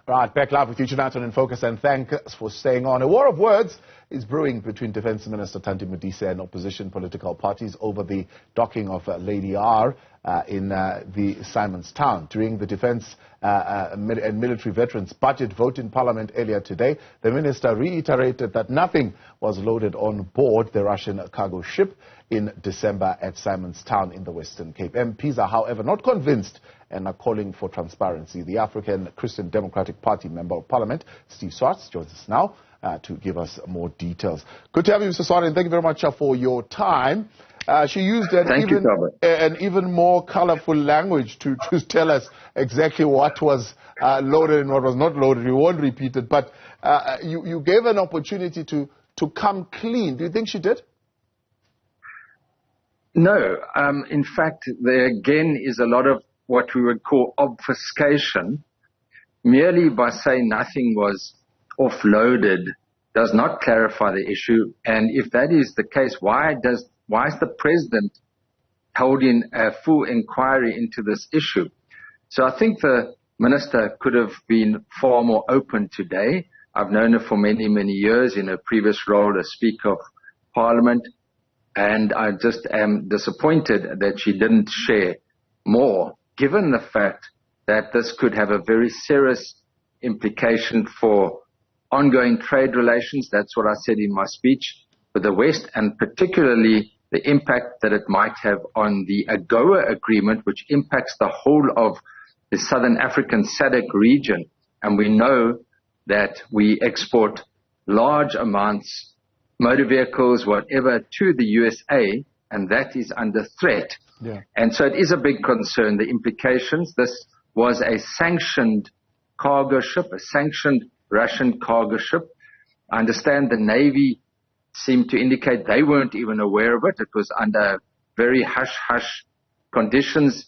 Right, back live with you tonight on In Focus, and thanks for staying on. A war of words is brewing between Defence Minister Thandi and opposition political parties over the docking of Lady R in the Simonstown. During the Defence and Military Veterans Budget vote in Parliament earlier today, the minister reiterated that nothing was loaded on board the Russian cargo ship in December at Simonstown in the Western Cape. MPs are, however, not convinced and are calling for transparency. The African Christian Democratic Party Member of Parliament, Swart, joins us now to give us more details. Good to have you, Mr. Swart, and thank you very much for your time. She used an even more colorful language to tell us exactly what was loaded and what was not loaded. We won't repeat it, but you gave an opportunity to come clean. Do you think she did? No. In fact, there again is a lot of what we would call obfuscation. Merely by saying nothing was offloaded does not clarify the issue. And if that is the case, why is the president holding a full inquiry into this issue? So I think the minister could have been far more open today. I've known her for many, many years in her previous role as Speaker of Parliament. And I just am disappointed that she didn't share more, given the fact that this could have a very serious implication for ongoing trade relations. That's what I said in my speech, with the West, and particularly the impact that it might have on the AGOA agreement, which impacts the whole of the Southern African SADC region. And we know that we export large amounts, motor vehicles, whatever, to the USA, and that is under threat. Yeah. And so it is a big concern, the implications. This was a sanctioned cargo ship, a sanctioned Russian cargo ship. I understand the Navy seemed to indicate they weren't even aware of it. It was under very hush-hush conditions,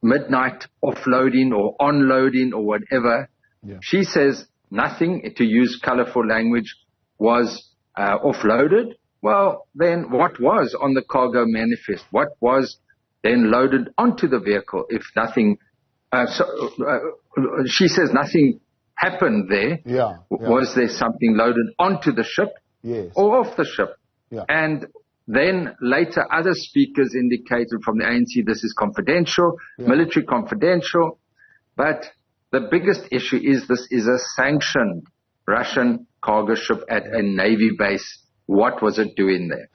midnight offloading or onloading or whatever. Yeah. She says nothing, to use colorful language, was offloaded. Well, then what was on the cargo manifest? What was then loaded onto the vehicle if nothing? She says nothing happened there. Yeah. Was there something loaded onto the ship? Yes. Or off the ship? Yeah. And then later other speakers indicated from the ANC this is confidential, military confidential. But the biggest issue is this is a sanctioned Russian cargo ship at a Navy base. What was it doing there?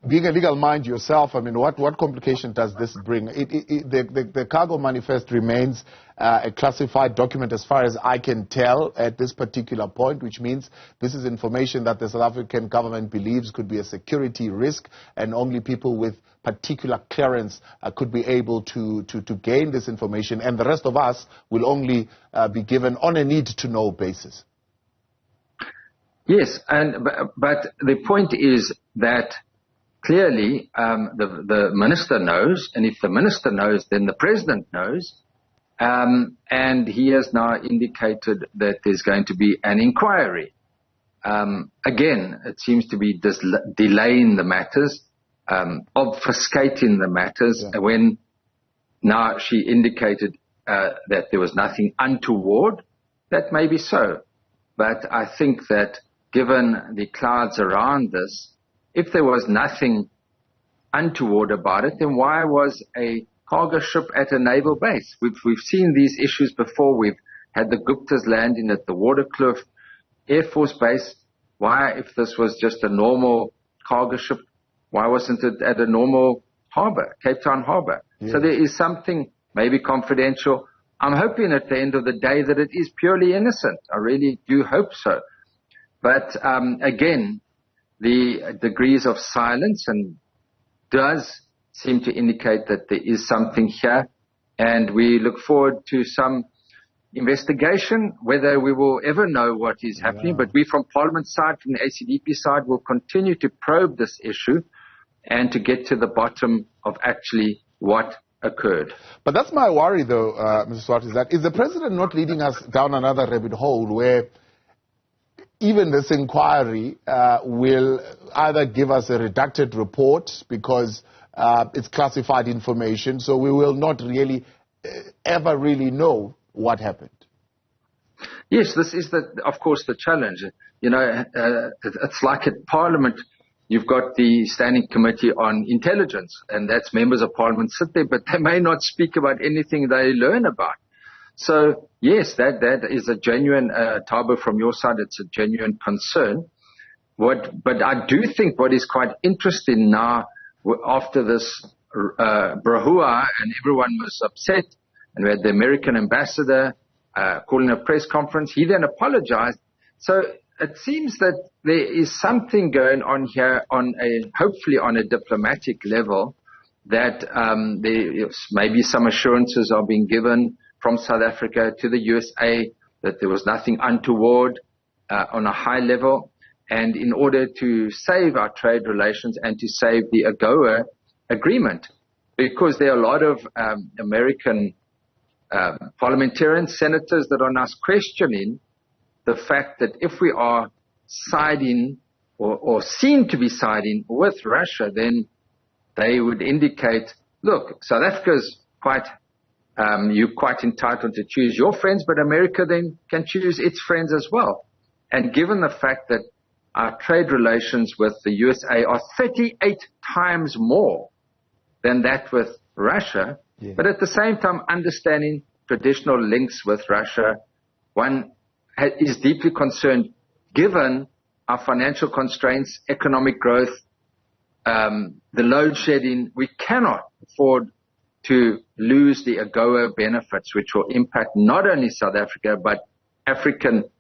Being a legal mind yourself, I mean, what complication does this bring? The cargo manifest remains a classified document as far as I can tell at this particular point, which means this is information that the South African government believes could be a security risk, and only people with particular clearance could be able to gain this information, and the rest of us will only be given on a need-to-know basis. Yes, but the point is that clearly the minister knows, and if the minister knows, then the president knows, and he has now indicated that there's going to be an inquiry. Again, it seems to be delaying the matters, obfuscating the matters, when now she indicated that there was nothing untoward. That may be so, but I think that given the clouds around this, if there was nothing untoward about it, then why was a cargo ship at a naval base? We've seen these issues before. We've had the Guptas landing at the Waterkloof Air Force Base. Why, if this was just a normal cargo ship, why wasn't it at a normal harbor, Cape Town harbor? Yeah. So there is something maybe confidential. I'm hoping at the end of the day that it is purely innocent. I really do hope so. But again, the degrees of silence and does seem to indicate that there is something here, and we look forward to some investigation. Whether we will ever know what is happening, but we from Parliament side, from the ACDP side, will continue to probe this issue and to get to the bottom of actually what occurred. But that's my worry, though, Mr. Swart, is the president not leading us down another rabbit hole where even this inquiry will either give us a redacted report because it's classified information, so we will not really ever really know what happened? Yes, this is, of course, the challenge. It's like at Parliament, you've got the Standing Committee on Intelligence, and that's members of Parliament sit there, but they may not speak about anything they learn about. So, yes, that is a genuine, Thabo, from your side, it's a genuine concern. But I do think what is quite interesting now, after this brouhaha, and everyone was upset, and we had the American ambassador calling a press conference. He then apologized. So it seems that there is something going on here hopefully on a diplomatic level, that maybe some assurances are being given from South Africa to the USA that there was nothing untoward on a high level. And in order to save our trade relations and to save the AGOA agreement, because there are a lot of American parliamentarians, senators that are now questioning the fact that if we are siding or seen to be siding with Russia, then they would indicate, look, South Africa's you're quite entitled to choose your friends, but America then can choose its friends as well. And given the fact that our trade relations with the USA are 38 times more than that with Russia, but at the same time understanding traditional links with Russia, one is deeply concerned, given our financial constraints, economic growth, the load shedding. We cannot afford to lose the AGOA benefits, which will impact not only South Africa, but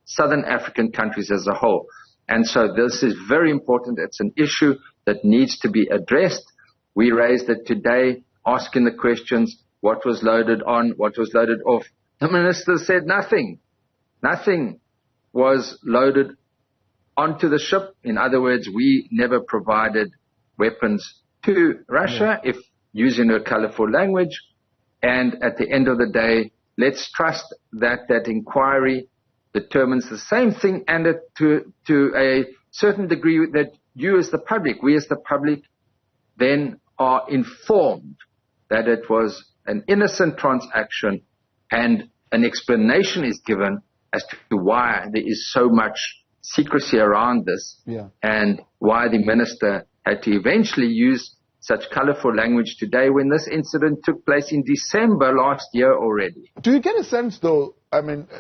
Southern African countries as a whole. And so this is very important. It's an issue that needs to be addressed. We raised it today, asking the questions, what was loaded on, what was loaded off. The minister said nothing. Nothing was loaded onto the ship. In other words, we never provided weapons to Russia, if using a colorful language. And at the end of the day, let's trust that inquiry determines the same thing, and to a certain degree that you as the public, we as the public, then are informed that it was an innocent transaction, and an explanation is given as to why there is so much secrecy around this, and why the minister had to eventually use such colorful language today when this incident took place in December last year already. Do you get a sense, though,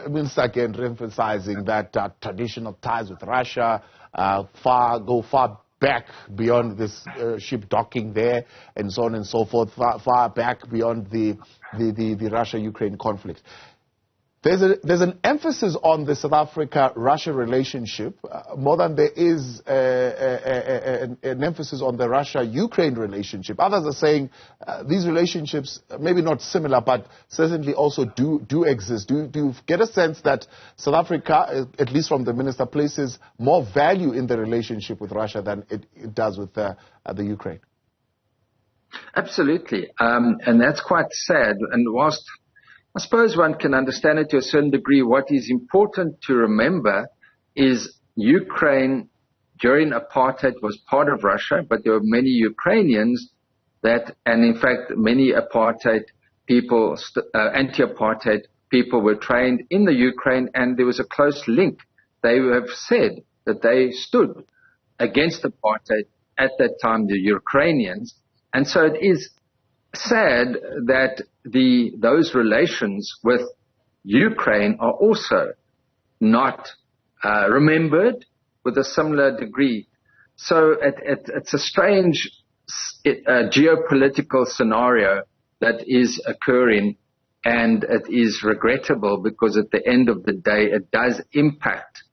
Minister again emphasizing that traditional ties with Russia go far back beyond this ship docking there and so on and so forth, far back beyond the Russia-Ukraine conflict. There's an emphasis on the South Africa-Russia relationship more than there is an emphasis on the Russia-Ukraine relationship. Others are saying these relationships, maybe not similar, but certainly also do exist. Do you get a sense that South Africa, at least from the minister, places more value in the relationship with Russia than it does with the Ukraine? Absolutely. And that's quite sad. And whilst I suppose one can understand it to a certain degree, what is important to remember is Ukraine during apartheid was part of Russia, but there were many Ukrainians and in fact many apartheid people, anti-apartheid people were trained in the Ukraine, and there was a close link. They have said that they stood against apartheid at that time, the Ukrainians. And so it is sad that those relations with Ukraine are also not remembered with a similar degree. So it's a strange geopolitical scenario that is occurring, and it is regrettable because at the end of the day it does impact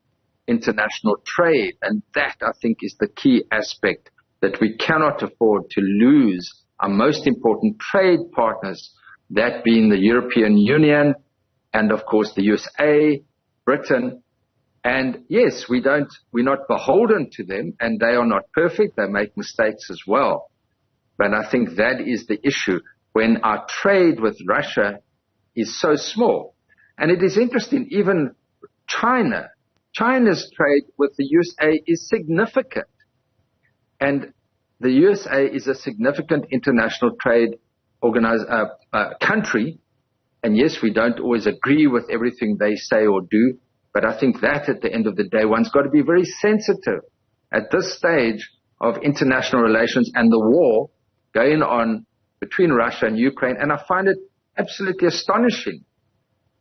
international trade, and that, I think, is the key aspect, that we cannot afford to lose our most important trade partners, that being the European Union and, of course, the USA, Britain. And yes, we're not beholden to them, and they are not perfect. They make mistakes as well. But I think that is the issue when our trade with Russia is so small. And it is interesting, even China's trade with the USA is significant. And the USA is a significant international trade country, and yes, we don't always agree with everything they say or do, But I think that at the end of the day, one's got to be very sensitive at this stage of international relations and the war going on between Russia and Ukraine. And I find it absolutely astonishing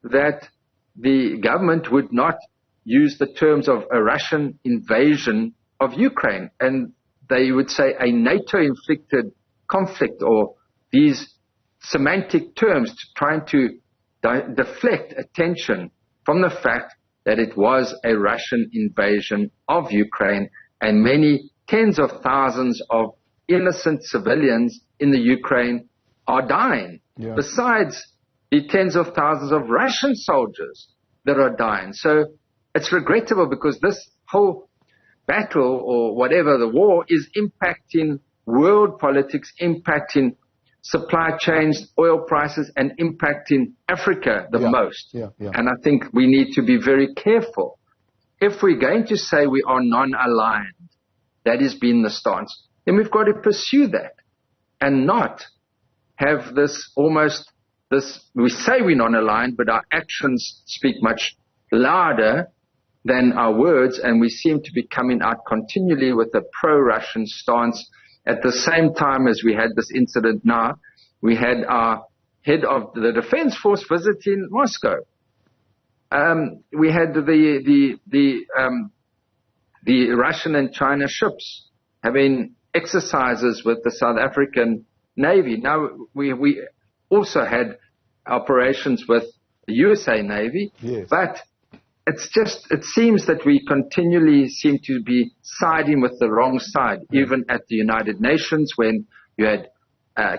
that the government would not use the terms of a Russian invasion of Ukraine. And they would say a NATO-inflicted conflict, or these semantic terms trying to deflect attention from the fact that it was a Russian invasion of Ukraine, and many tens of thousands of innocent civilians in the Ukraine are dying. Yeah. Besides the tens of thousands of Russian soldiers that are dying. So it's regrettable, because this whole battle, or whatever, the war, is impacting world politics, impacting supply chains, oil prices, and impacting Africa the most. Yeah. And I think we need to be very careful. If we're going to say we are non-aligned, that has been the stance, then we've got to pursue that and not have this almost this, we say we're non-aligned, but our actions speak much louder than our words, and we seem to be coming out continually with a pro-Russian stance. At the same time as we had this incident now, we had our head of the Defense Force visiting Moscow. We had the Russian and China ships having exercises with the South African Navy. Now, we also had operations with the USA Navy, yes. But it seems that we continually seem to be siding with the wrong side, even at the United Nations, when you had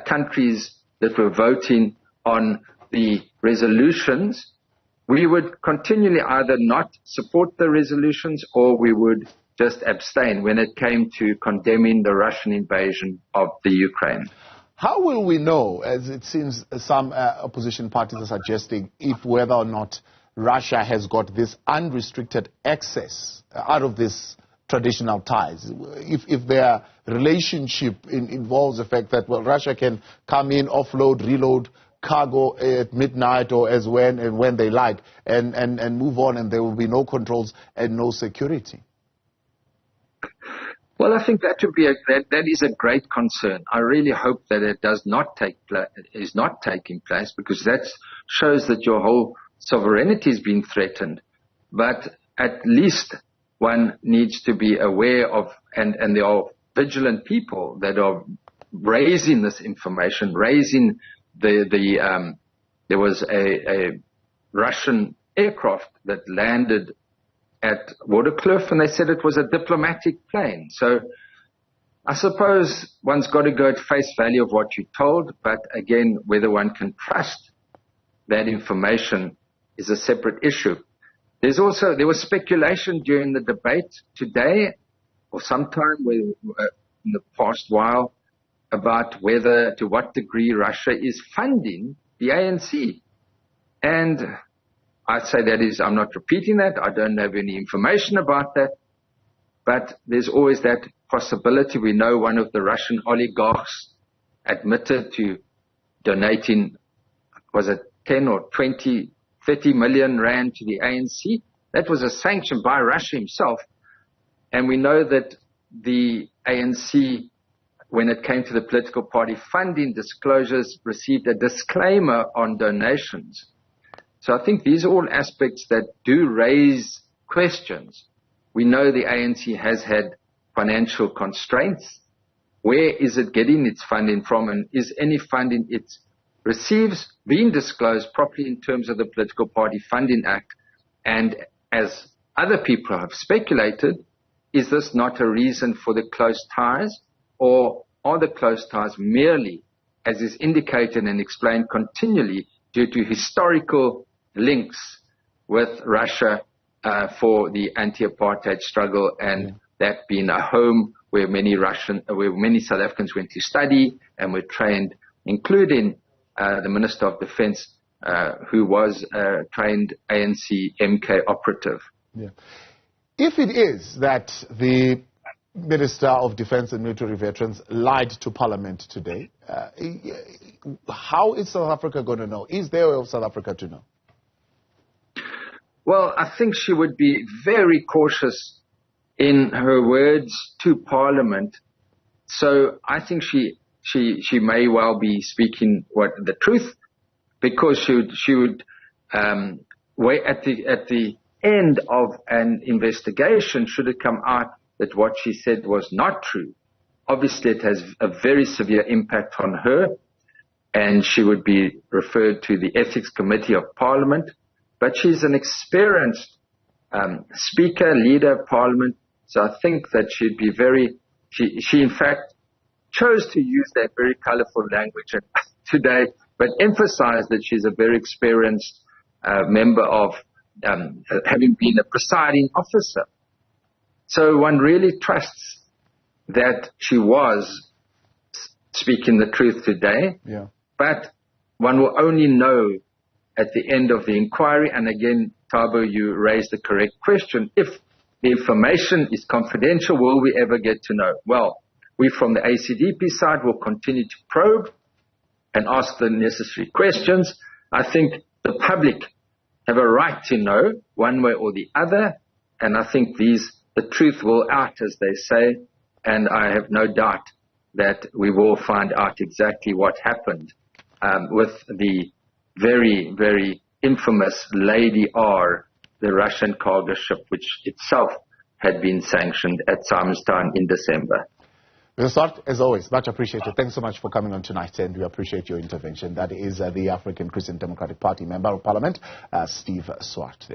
countries that were voting on the resolutions. We would continually either not support the resolutions, or we would just abstain when it came to condemning the Russian invasion of the Ukraine. How will we know, as it seems some opposition parties are suggesting, if whether or not Russia has got this unrestricted access out of this traditional ties? If their relationship involves the fact that, well, Russia can come in, offload, reload cargo at midnight or as when they like, and move on, and there will be no controls and no security. Well, I think that would be that is a great concern. I really hope that it does not is not taking place, because that shows that your whole sovereignty is being threatened. But at least one needs to be aware of, and there are vigilant people that are raising this information, raising there was a Russian aircraft that landed at Waterkloof, and they said it was a diplomatic plane. So I suppose one's got to go at face value of what you're told, but again, whether one can trust that information is a separate issue. There was speculation during the debate today, or sometime in the past while, about to what degree Russia is funding the ANC. And I'd say I'm not repeating that. I don't have any information about that. But there's always that possibility. We know one of the Russian oligarchs admitted to donating, was it 10 or 20, 30 million rand to the ANC. That was a sanction by Russia himself. And we know that the ANC, when it came to the political party funding disclosures, received a disclaimer on donations. So I think these are all aspects that do raise questions. We know the ANC has had financial constraints. Where is it getting its funding from? And is any funding it receives being disclosed properly in terms of the Political Party Funding Act? And as other people have speculated, is this not a reason for the close ties? Or are the close ties merely, as is indicated and explained continually, due to historical links with Russia for the anti-apartheid struggle, and that being a home where many South Africans went to study and were trained, including the Minister of Defense, who was a trained ANC MK operative. Yeah. If it is that the Minister of Defense and Military Veterans lied to Parliament today, how is South Africa going to know? Is there a way of South Africa to know? Well, I think she would be very cautious in her words to Parliament. So I think she may well be speaking the truth, because she would wait at the end of an investigation, should it come out that what she said was not true. Obviously, it has a very severe impact on her, and she would be referred to the Ethics Committee of Parliament. But she's an experienced speaker, leader of Parliament, so I think that she'd be she in fact chose to use that very colorful language today, but emphasized that she's a very experienced member of having been a presiding officer. So one really trusts that she was speaking the truth today, but one will only know at the end of the inquiry. And again, Thabo, you raised the correct question. If the information is confidential, will we ever get to know? Well, we from the ACDP side will continue to probe and ask the necessary questions. I think the public have a right to know one way or the other, and I think the truth will out, as they say, and I have no doubt that we will find out exactly what happened with the very, very infamous Lady R, the Russian cargo ship, which itself had been sanctioned at Simonstown in December. Mr. Swart, as always, much appreciated. Thanks so much for coming on tonight, and we appreciate your intervention. That is the African Christian Democratic Party Member of Parliament, Steve Swart.